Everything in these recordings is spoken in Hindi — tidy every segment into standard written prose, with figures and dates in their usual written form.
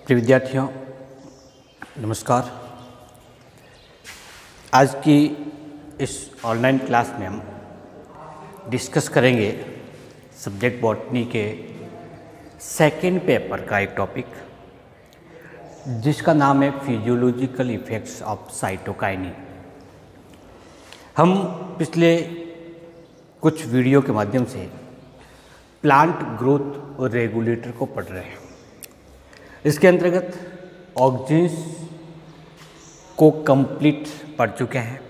प्रिय विद्यार्थियों, नमस्कार। आज की इस ऑनलाइन क्लास में हम डिस्कस करेंगे सब्जेक्ट बॉटनी के सेकेंड पेपर का एक टॉपिक, जिसका नाम है फिजियोलॉजिकल इफेक्ट्स ऑफ साइटोकाइनिन। हम पिछले कुछ वीडियो के माध्यम से प्लांट ग्रोथ रेगुलेटर को पढ़ रहे हैं। इसके अंतर्गत ऑक्जीन्स को कंप्लीट पढ़ चुके हैं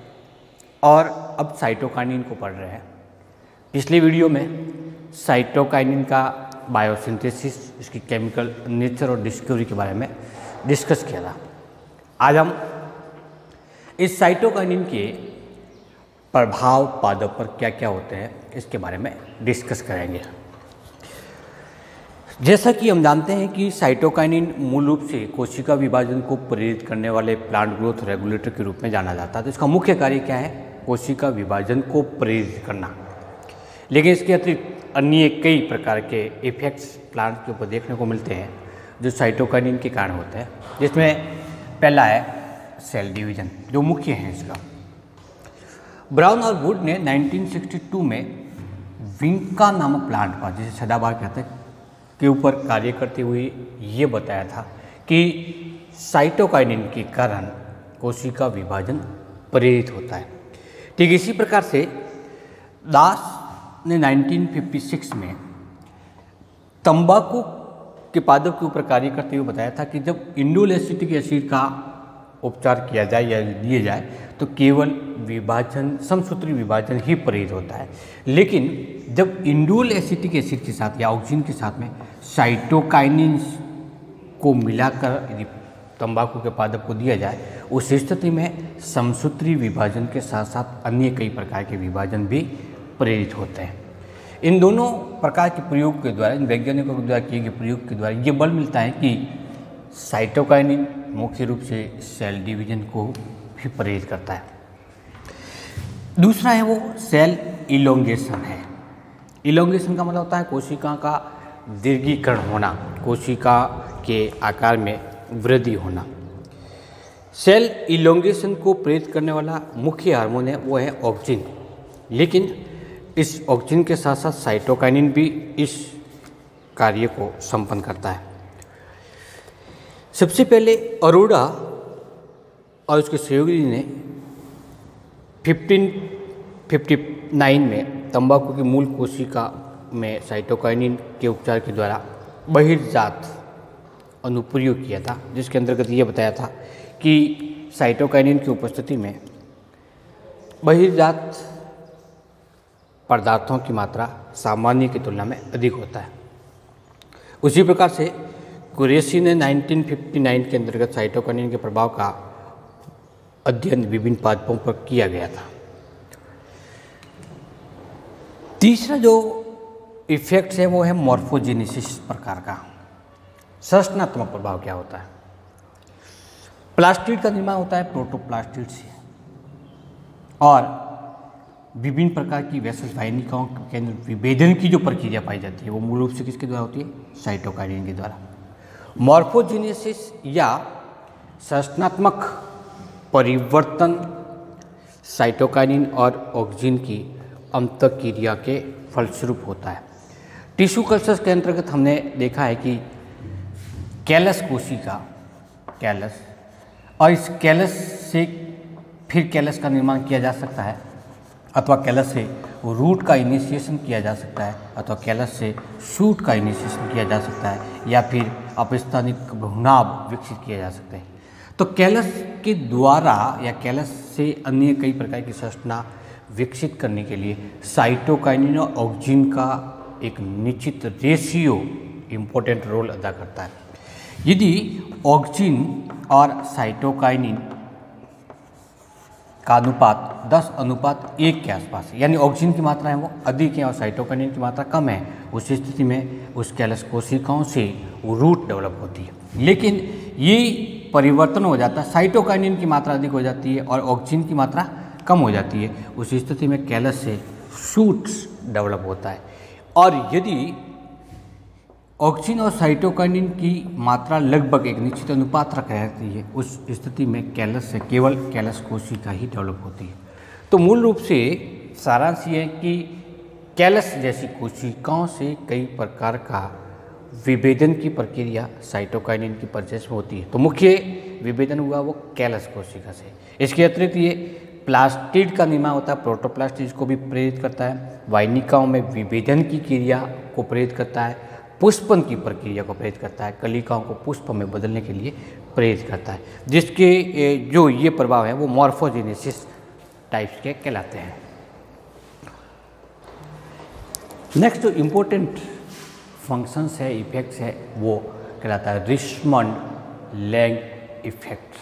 और अब साइटोकाइनिन को पढ़ रहे हैं। पिछले वीडियो में साइटोकाइनिन का बायोसिंथेसिस, इसकी केमिकल नेचर और डिस्कवरी के बारे में डिस्कस किया था। आज हम इस साइटोकाइनिन के प्रभाव पादप पर क्या क्या होते हैं इसके बारे में डिस्कस करेंगे। जैसा कि हम जानते हैं कि साइटोकाइनिन मूल रूप से कोशिका विभाजन को प्रेरित करने वाले प्लांट ग्रोथ रेगुलेटर के रूप में जाना जाता है। तो इसका मुख्य कार्य क्या है? कोशिका विभाजन को प्रेरित करना। लेकिन इसके अतिरिक्त अन्य कई प्रकार के इफेक्ट्स प्लांट के ऊपर देखने को मिलते हैं जो साइटोकाइनिन के कारण होते हैं, जिसमें पहला है सेल डिवीजन, जो मुख्य है इसका। ब्राउन और वुड ने 1962 में विंका नामक प्लांट पर, जिसे सदाबहार कहते हैं, के ऊपर कार्य करते हुए ये बताया था कि साइटोकाइनिन के कारण कोशिका विभाजन प्रेरित होता है। ठीक इसी प्रकार से दास ने 1956 में तंबाकू के पादप के ऊपर कार्य करते हुए बताया था कि जब इंडोल एसिटिक एसिड का उपचार किया जाए या दिए जाए तो केवल विभाजन, समसूत्री विभाजन ही प्रेरित होता है। लेकिन जब इंडोल एसिटिक एसिड के साथ या ऑक्सीजन के साथ में साइटोकाइनिन को मिलाकर यदि तंबाकू के पादप को दिया जाए, उस स्थिति में समसूत्री विभाजन के साथ साथ अन्य कई प्रकार के विभाजन भी प्रेरित होते हैं। इन दोनों प्रकार के प्रयोग के द्वारा, इन वैज्ञानिकों के द्वारा किए गए प्रयोग के द्वारा ये बल मिलता है कि साइटोकाइनिन मुख्य रूप से सेल डिवीजन को भी प्रेरित करता है। दूसरा है वो सेल इलोंगेशन है। इलोंगेशन का मतलब होता है कोशिका का दीर्घीकरण होना, कोशिका के आकार में वृद्धि होना। सेल इलोंगेशन को प्रेरित करने वाला मुख्य हार्मोन है वो है ऑक्सीन। लेकिन इस ऑक्सीन के साथ साथ साइटोकाइनिन भी इस कार्य को संपन्न करता है। सबसे पहले अरोड़ा और उसके सहयोगी ने 1559 में तंबाकू की मूल कोशिका में साइटोकाइनिन के उपचार के द्वारा बहिर्जात अनुप्रयोग किया था, जिसके अंतर्गत ये बताया था कि साइटोकाइनिन की उपस्थिति में बहिर्जात पदार्थों की मात्रा सामान्य की तुलना में अधिक होता है। उसी प्रकार से कुरेशी ने 1959 के अंतर्गत साइटोकाइनिन के प्रभाव का अध्ययन विभिन्न पादपों पर किया गया था। तीसरा जो इफेक्ट्स है वो है मॉर्फोजेनेसिस प्रकार का। संरचनात्मक प्रभाव क्या होता है? प्लास्टिड का निर्माण होता है प्रोटोप्लास्टिड से, और विभिन्न प्रकार की वेसल वाहिनिकाओं के अंदर विभेदन की जो प्रक्रिया पाई जाती है वो मूल रूप से किसके द्वारा होती है? साइटोकाइनिन के द्वारा। मॉर्फोजेनेसिस या संरचनात्मक परिवर्तन साइटोकाइनिन और ऑक्सीजन की अंतःक्रिया के फलस्वरूप होता है। टिश्यू कल्चर्स के अंतर्गत हमने देखा है कि कैलस कोशिका, कैलस, और इस कैलस से फिर कैलस का निर्माण किया जा सकता है, अथवा कैलस से रूट का इनिशिएशन किया जा सकता है, अथवा कैलस से शूट का इनिशिएशन किया जा सकता है, या फिर अपस्थानिक भ्रूणाभ विकसित किया जा सकता है। तो कैलस के द्वारा या कैलस से अन्य कई प्रकार की संरचना विकसित करने के लिए साइटोकाइनिन और ऑक्सीजन का एक निश्चित रेशियो इम्पोर्टेंट रोल अदा करता है। यदि ऑक्सीजन और साइटोकाइनिन का अनुपात 10:1 के आसपास है, यानी ऑक्सीजन की मात्रा है वो अधिक है और साइटोकाइनिन की मात्रा कम है, उस स्थिति में उस कैलस कोशिकाओं से रूट डेवलप होती है। लेकिन ये परिवर्तन हो जाता है, साइटोकाइनिन की मात्रा अधिक हो जाती है और ऑक्सीजन की मात्रा कम हो जाती है, उस स्थिति में कैलस से शूट्स डेवलप होता है। और यदि ऑक्सीन और साइटोकाइनिन की मात्रा लगभग एक निश्चित अनुपात रखा रहती है, उस स्थिति में कैलस से केवल कैलस कोशिका ही डेवलप होती है। तो मूल रूप से सारांश ये है कि कैलस जैसी कोशिकाओं से कई प्रकार का विभेदन की प्रक्रिया साइटोकाइनिन की प्रेजेंस में होती है। तो मुख्य विभेदन हुआ वो कैलस कोशिका से। इसके अतिरिक्त ये प्लास्टिड का निर्माण होता है, प्रोटोप्लास्ट इसको भी प्रेरित करता है, वाहिनिकाओं में विभेदन की क्रिया को प्रेरित करता है, पुष्पन की प्रक्रिया को प्रेरित करता है, कलिकाओं को पुष्प में बदलने के लिए प्रेरित करता है, जिसके जो ये प्रभाव है वो मॉर्फोजेनेसिस टाइप्स के कहलाते हैं। नेक्स्ट जो इम्पोर्टेंट फंक्शंस है, इफेक्ट्स है, वो कहलाता है रिचमंड-लैंग इफेक्ट।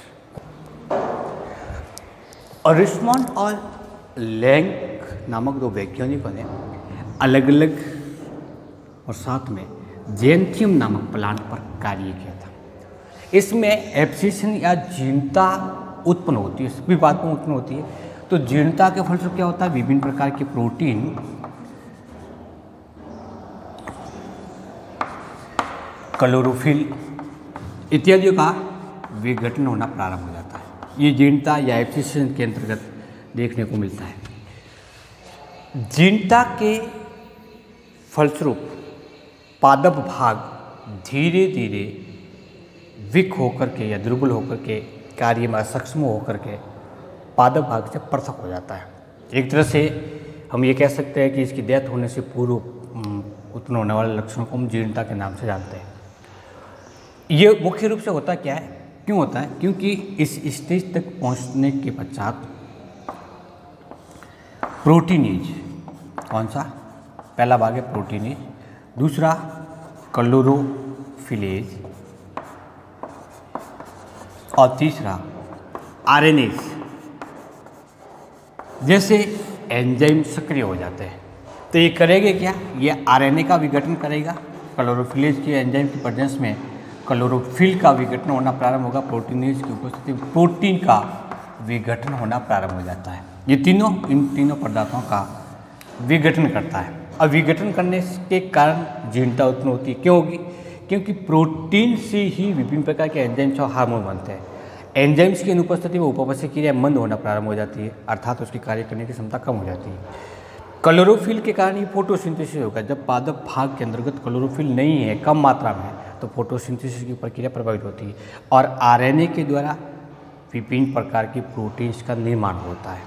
और रिचमंड और लैंग नामक दो वैज्ञानिकों ने अलग अलग और साथ में जेंथियम नामक प्लांट पर कार्य किया था। इसमें एब्सिशन या जीर्णता उत्पन्न होती है, सभी बातों उत्पन्न होती है। तो जीर्णता के फलस्वरूप क्या होता है, विभिन्न प्रकार के प्रोटीन क्लोरोफिल इत्यादि का विघटन होना प्रारंभ हो जाता है। ये जीर्णता या एब्सिशन के अंतर्गत देखने को मिलता है। जीर्णता के फलस्वरूप पादप भाग धीरे धीरे विक होकर के या दुर्बल होकर के कार्य में असक्षम होकर के पादप भाग से पृथक हो जाता है। एक तरह से हम ये कह सकते हैं कि इसकी डेथ होने से पूर्व उत्पन्न होने वाले लक्षणों को हम जीर्णता के नाम से जानते हैं। ये मुख्य रूप से होता क्या है, क्यों होता है, क्योंकि इस स्टेज तक पहुंचने के पश्चात प्रोटीनेज, कौन सा, पहला भाग है प्रोटीनेज, दूसरा क्लोरोफिलेज और तीसरा आरएनएज जैसे एंजाइम सक्रिय हो जाते हैं। तो ये करेंगे क्या, ये आरएनए का विघटन करेगा। क्लोरोफिलेज के एंजाइम की प्रेजेंस में क्लोरोफिल का विघटन होना प्रारंभ होगा। प्रोटीनेज की उपस्थिति में प्रोटीन का विघटन होना प्रारंभ हो जाता है। ये तीनों, इन तीनों पदार्थों का विघटन करता है। अब विघटन करने के कारण जीर्णता उत्पन्न होती है। क्यों होगी, क्योंकि प्रोटीन से ही विभिन्न प्रकार के एंजाइम्स और हार्मोन बनते हैं। एंजाइम्स की अनुपस्थिति में उपभोज्य क्रिया मंद होना प्रारंभ हो जाती है, अर्थात उसकी कार्य करने की क्षमता कम हो जाती है। क्लोरोफिल के कारण ही फोटोसिंथेसिस होगा। जब पादप भाग के अंतर्गत क्लोरोफिल नहीं है, कम मात्रा में है, तो फोटोसिंथेसिस की प्रक्रिया प्रभावित होती है और आरएनए के द्वारा विभिन्न प्रकार की प्रोटीन्स का निर्माण होता है।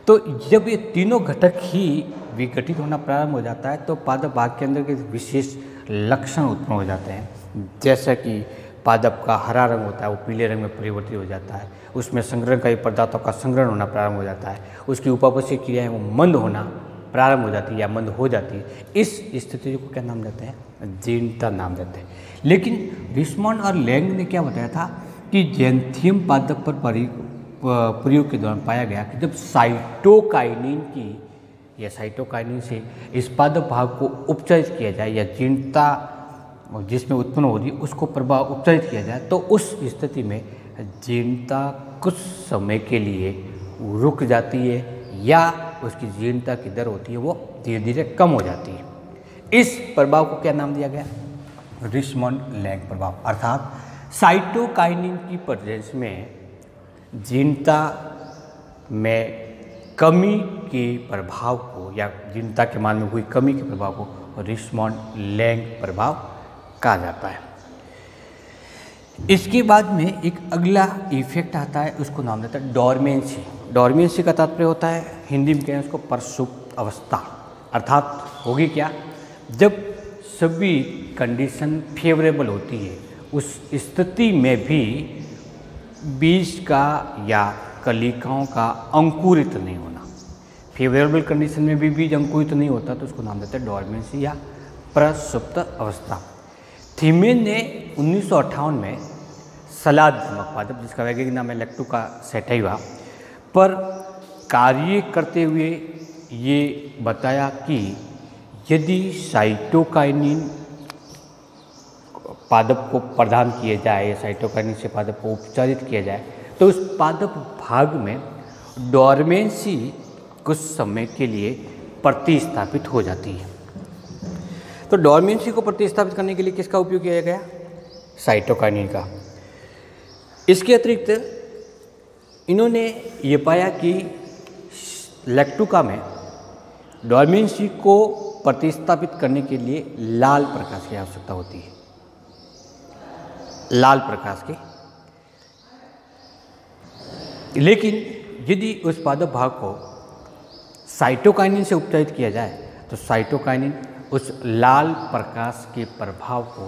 तो जब ये तीनों घटक ही विघटित होना प्रारंभ हो जाता है तो पादप भाग के अंदर के विशेष लक्षण उत्पन्न हो जाते हैं, जैसा कि पादप का हरा रंग होता है वो पीले रंग में परिवर्तित हो जाता है, उसमें संग्रहणकारी पदार्थों का संग्रहण होना प्रारंभ हो जाता है, उसकी उपापचय क्रियाएं वो मंद होना प्रारंभ हो जाती है या मंद हो जाती है। इस स्थिति को क्या नाम देते हैं, जीर्णता नाम देते हैं। लेकिन रिचमंड और लैंग ने क्या बताया था कि जेंथियम पादप पर प्रयोग के दौरान पाया गया कि जब साइटोकाइनिन की या साइटोकाइनिन से इस पादप भाग को उपचारित किया जाए या जीर्णता जिसमें उत्पन्न हो रही उसको प्रभाव उपचारित किया जाए तो उस स्थिति में जीर्णता कुछ समय के लिए रुक जाती है या उसकी जीर्णता की दर होती है वो धीरे धीरे कम हो जाती है। इस प्रभाव को क्या नाम दिया गया, रिचमंड-लैंग प्रभाव। अर्थात साइटोकाइनिन की प्रेजेंस में जीर्णता में कमी के प्रभाव को या जीर्णता के मान में हुई कमी के प्रभाव को रिचमंड-लैंग प्रभाव कहा जाता है। इसके बाद में एक अगला इफेक्ट आता है, उसको नाम देता है डोरमेंसी। डोरमेंसी का तात्पर्य होता है, हिंदी में कहें उसको प्रसुप्त अवस्था। अर्थात होगी क्या, जब सभी कंडीशन फेवरेबल होती है उस स्थिति में भी बीज का या कलिकाओं का अंकुरित नहीं होना। फेवरेबल कंडीशन में भी बीज अंकुरित नहीं होता तो उसको नाम देते हैं डोरमेंसी या प्रसुप्त अवस्था। थीमेन ने 1958 में सलाद नामक पादप, जिसका वैज्ञानिक नाम है लैक्टुका सैटाइवा, पर कार्य करते हुए ये बताया कि यदि साइटोकाइनिन पादप को प्रदान किया जाए या साइटोकाइनिन से पादप को उपचारित किया जाए तो उस पादप भाग में डोरमेंसी कुछ समय के लिए प्रतिस्थापित हो जाती है। तो डोरमेंसी को प्रतिस्थापित करने के लिए किसका उपयोग किया गया? साइटोकाइनिन का। इसके अतिरिक्त इन्होंने ये पाया कि लैक्टुका में डोरमेंसी को प्रतिस्थापित करने के लिए लाल प्रकाश की आवश्यकता होती है, लाल प्रकाश की। लेकिन यदि उस पादप भाग को साइटोकाइनिन से उपचारित किया जाए तो साइटोकाइनिन उस लाल प्रकाश के प्रभाव को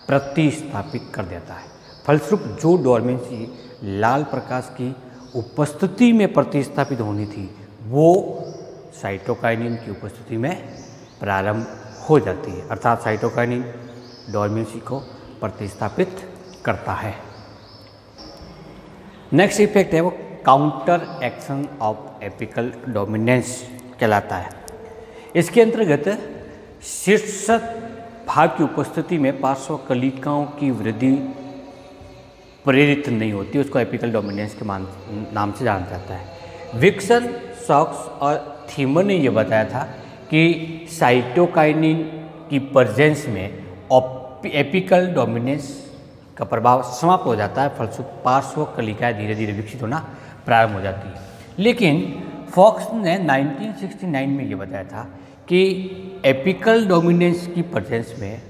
प्रतिस्थापित कर देता है। फलस्वरूप जो डोरमेंसी लाल प्रकाश की उपस्थिति में प्रतिस्थापित होनी थी वो साइटोकाइनिन की उपस्थिति में प्रारंभ हो जाती है, अर्थात साइटोकाइनिन डोरमेंसी को प्रतिस्थापित करता है। नेक्स्ट इफेक्ट है वो counter action of apical dominance कहलाता है। इसके अंतर्गत शीर्षक भाग की उपस्थिति में पार्श्व कलिकाओं की वृद्धि प्रेरित नहीं होती, उसको एपिकल डोमिनेंस के नाम से जाना जाता है। विक्सन, सॉक्स और थीमर ने यह बताया था कि साइटोकाइनिन की प्रेजेंस में एपिकल डोमिनेंस का प्रभाव समाप्त हो जाता है, फलस्वरूप पार्श्व कलिकाएँ धीरे धीरे विकसित होना प्रारंभ हो जाती है। लेकिन फॉक्स ने 1969 में ये बताया था कि एपिकल डोमिनेंस की प्रेजेंस में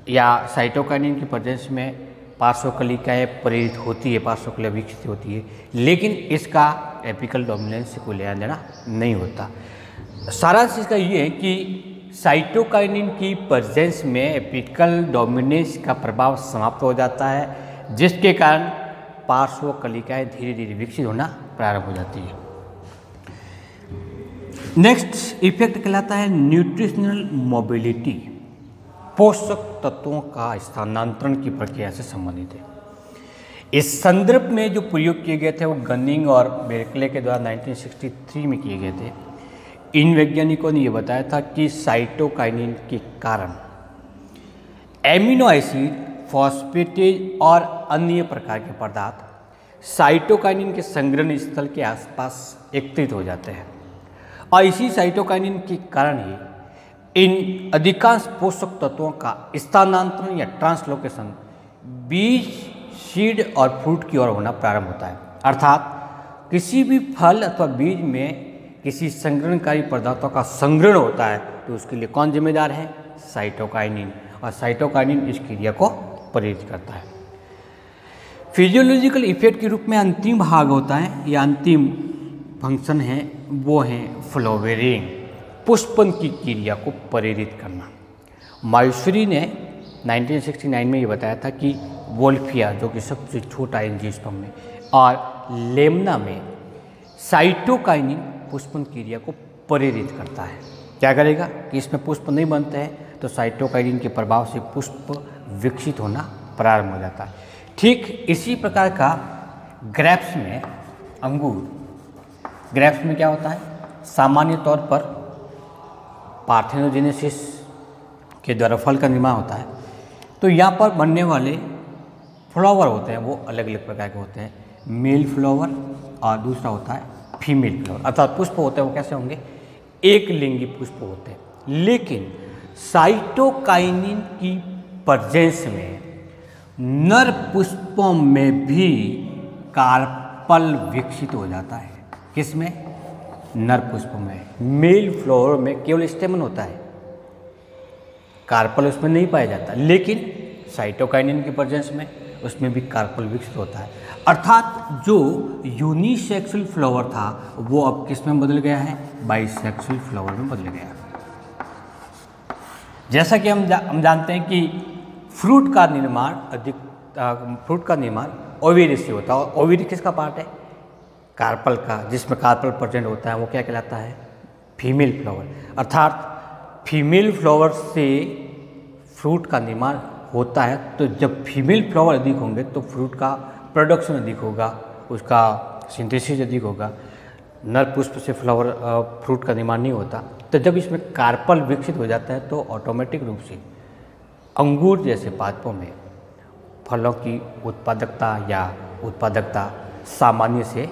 या साइटोकाइनिन की प्रेजेंस में पार्श्व कलिकाएँ प्रेरित होती है, पार्श्व कलिका विकसित होती है, लेकिन इसका एपिकल डोमिनेंस से कोई लेना देना नहीं होता। सारांश इसका ये है कि साइटोकाइनिन की प्रेजेंस में एपिकल डोमिनेंस का प्रभाव समाप्त हो जाता है, जिसके कारण पार्श्व कलिकाएँ धीरे धीरे विकसित होना प्रारंभ हो जाती है। नेक्स्ट इफेक्ट कहलाता है न्यूट्रिशनल मोबिलिटी, पोषक तत्वों का स्थानांतरण की प्रक्रिया से संबंधित है। इस संदर्भ में जो प्रयोग किए गए थे वो गनिंग और बेर्कले के द्वारा 1963 में किए गए थे। इन वैज्ञानिकों ने यह बताया था कि साइटोकाइनिन के कारण एमिनो एसिड, फॉस्फेटेज और अन्य प्रकार के पदार्थ साइटोकाइनिन के संग्रहण स्थल के आसपास एकत्रित हो जाते हैं और इसी साइटोकाइनिन के कारण ही इन अधिकांश पोषक तत्वों का स्थानांतरण या ट्रांसलोकेशन बीज, सीड और फ्रूट की ओर होना प्रारंभ होता है। अर्थात किसी भी फल अथवा बीज में किसी संग्रहणकारी पदार्थों का संग्रहण होता है तो उसके लिए कौन जिम्मेदार है? साइटोकाइनिन, और साइटोकाइनिन इस क्रिया को प्रेरित करता है। फिजियोलॉजिकल इफेक्ट के रूप में अंतिम भाग होता है या अंतिम फंक्शन है वो है फ्लावरिंग, पुष्पन की क्रिया को प्रेरित करना। मायूसरी ने 1969 में ये बताया था कि वोल्फिया, जो कि सबसे छोटा एंजियोस्पर्म में, और लेमना में साइटोकाइनिन पुष्पन क्रिया को प्रेरित करता है। क्या करेगा कि इसमें पुष्प नहीं बनते हैं तो साइटोकाइनिन के प्रभाव से पुष्प विकसित होना प्रारंभ हो जाता है। ठीक इसी प्रकार का ग्रेप्स में, अंगूर, ग्रेप्स में क्या होता है? सामान्य तौर पर पार्थेनोजेनेसिस के द्वारा फल का निर्माण होता है। तो यहाँ पर बनने वाले फ्लावर होते हैं वो अलग अलग प्रकार के होते हैं, मेल फ्लावर और दूसरा होता है फीमेल फ्लावर, अर्थात पुष्प होते हैं वो कैसे होंगे? एक लिंगी पुष्प होते हैं। लेकिन साइटोकाइनिन की प्रेजेंस में नर पुष्पों में भी कार्पल विकसित हो जाता है। किसमें? नर पुष्पों में। मेल फ्लावर में केवल स्टेमन होता है, कार्पल उसमें नहीं पाया जाता, लेकिन साइटोकाइनिन की प्रेजेंस में उसमें भी कार्पल विकसित होता है। अर्थात जो यूनिसेक्सुअल फ्लावर था वो अब किस में बदल गया है? बाइसेक्सुअल फ्लावर में बदल गया। जैसा कि हम जानते हैं कि फ्रूट का निर्माण ओवेरी से होता है, और ओवेरी किसका पार्ट है? कार्पल का, जिसमें कार्पल प्रेजेंट होता है वो क्या कहलाता है? Female flower. अर्थात फीमेल फ्लावर से फ्रूट का निर्माण होता है, तो जब फीमेल फ्लावर अधिक होंगे तो फ्रूट का प्रोडक्शन अधिक होगा, उसका सिंथेसिस अधिक होगा। नर पुष्प से फ्रूट का निर्माण नहीं होता, तो जब इसमें कार्पल विकसित हो जाता है तो ऑटोमेटिक रूप से अंगूर जैसे पादपों में फलों की उत्पादकता सामान्य से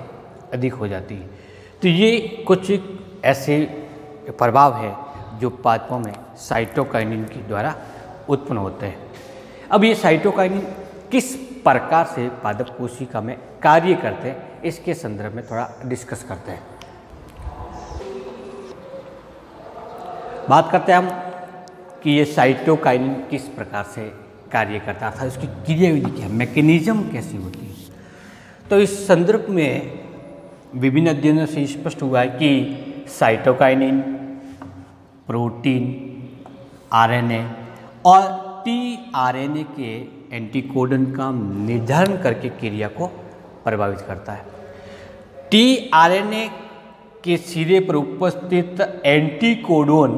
अधिक हो जाती है। तो ये कुछ ऐसे प्रभाव हैं जो पादपों में साइटोकाइनिन के द्वारा उत्पन्न होते हैं। अब ये साइटोकाइनिन किस प्रकार से पादप कोशिका में कार्य करते हैं, इसके संदर्भ में थोड़ा डिस्कस करते हैं। बात करते हैं हम कि ये साइटोकाइनिन किस प्रकार से कार्य करता था, उसकी क्रियाविधि क्या, मैकेनिज्म कैसी होती है। तो इस संदर्भ में विभिन्न अध्ययनों से स्पष्ट हुआ है कि साइटोकाइनिन प्रोटीन, आरएनए और टीआरएनए के एंटीकोडन का निर्धारण करके क्रिया को प्रभावित करता है। टीआरएनए के सिरे पर उपस्थित एंटीकोडोन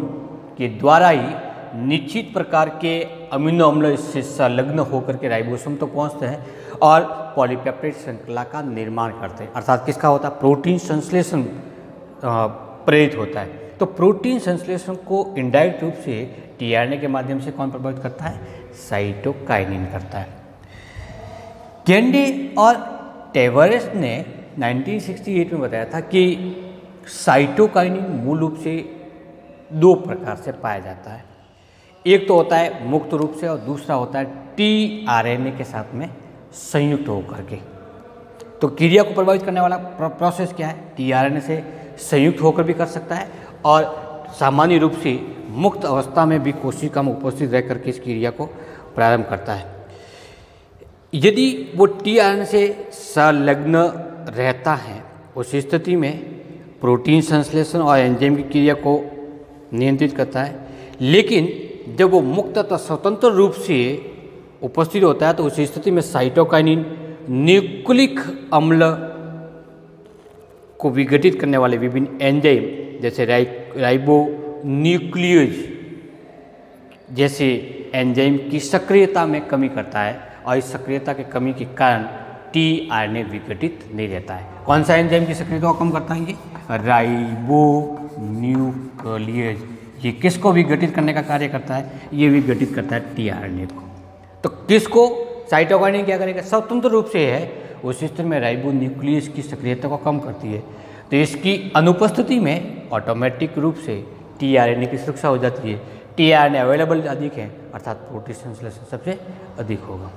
के द्वारा ही निश्चित प्रकार के अमीनो अम्ल इससे संलग्न होकर के राइबोसोम तक पहुंचते हैं और पॉलीपेप्टाइड श्रृंखला का निर्माण करते हैं। अर्थात किसका होता है, प्रोटीन संश्लेषण प्रेरित होता है। तो प्रोटीन संश्लेषण को इनडायरेक्ट रूप से टीआरएनए के माध्यम से कौन प्रभावित करता है, साइटोकाइनिन करता है। केंडे और टेवरेस ने 1968 में बताया था कि साइटोकाइनिन मूल रूप से दो प्रकार से पाया जाता है। एक तो होता है मुक्त रूप से और दूसरा होता है टीआरएनए के साथ में संयुक्त होकर के। तो क्रिया को प्रभावित करने वाला प्रोसेस क्या है, टीआरएनए से संयुक्त होकर भी कर सकता है और सामान्य रूप से मुक्त अवस्था में भी कोशिका में उपस्थित रह करके इस क्रिया को प्रारंभ करता है। यदि वो टीआरएनए से संलग्न रहता है, उस स्थिति में प्रोटीन संश्लेषण और एंजाइम की क्रिया को नियंत्रित करता है। लेकिन जब वो मुक्त तथा स्वतंत्र रूप से उपस्थित होता है तो उस स्थिति में साइटोकाइनिन न्यूक्लिक अम्ल को विघटित करने वाले विभिन्न एंजाइम जैसे राइबोन्यूक्लियोज जैसे एंजाइम की सक्रियता में कमी करता है और इस सक्रियता की कमी के कारण टीआरएनए विघटित नहीं रहता है। कौन सा एंजाइम की सक्रियता को कम करता है, ये राइबोन्यूक्लियोज। ये किसको विघटित करने का कार्य करता है, ये विघटित करता है टीआरएनए को। तो किसको, साइटोकाइनिन क्या करेगा, स्वतंत्र रूप से है उस स्थिति में राइबोन्यूक्लियस की सक्रियता को कम करती है। तो इसकी अनुपस्थिति में ऑटोमेटिक रूप से टीआरएनए की सुरक्षा हो जाती है। टीआरएनए अवेलेबल अधिक है अर्थात प्रोटीन संश्लेषण सबसे अधिक होगा।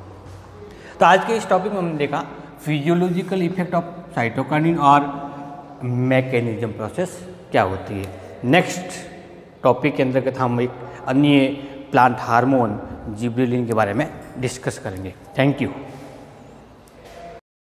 तो आज के इस टॉपिक में हमने देखा फिजियोलॉजिकल इफेक्ट ऑफ साइटोकाइनिन और मैकेनिज्म प्रोसेस क्या होती है। नेक्स्ट टॉपिक के अंतर्गत हम एक अन्य प्लांट हार्मोन जिबरेलिन के बारे में डिस्कस करेंगे। Thank you.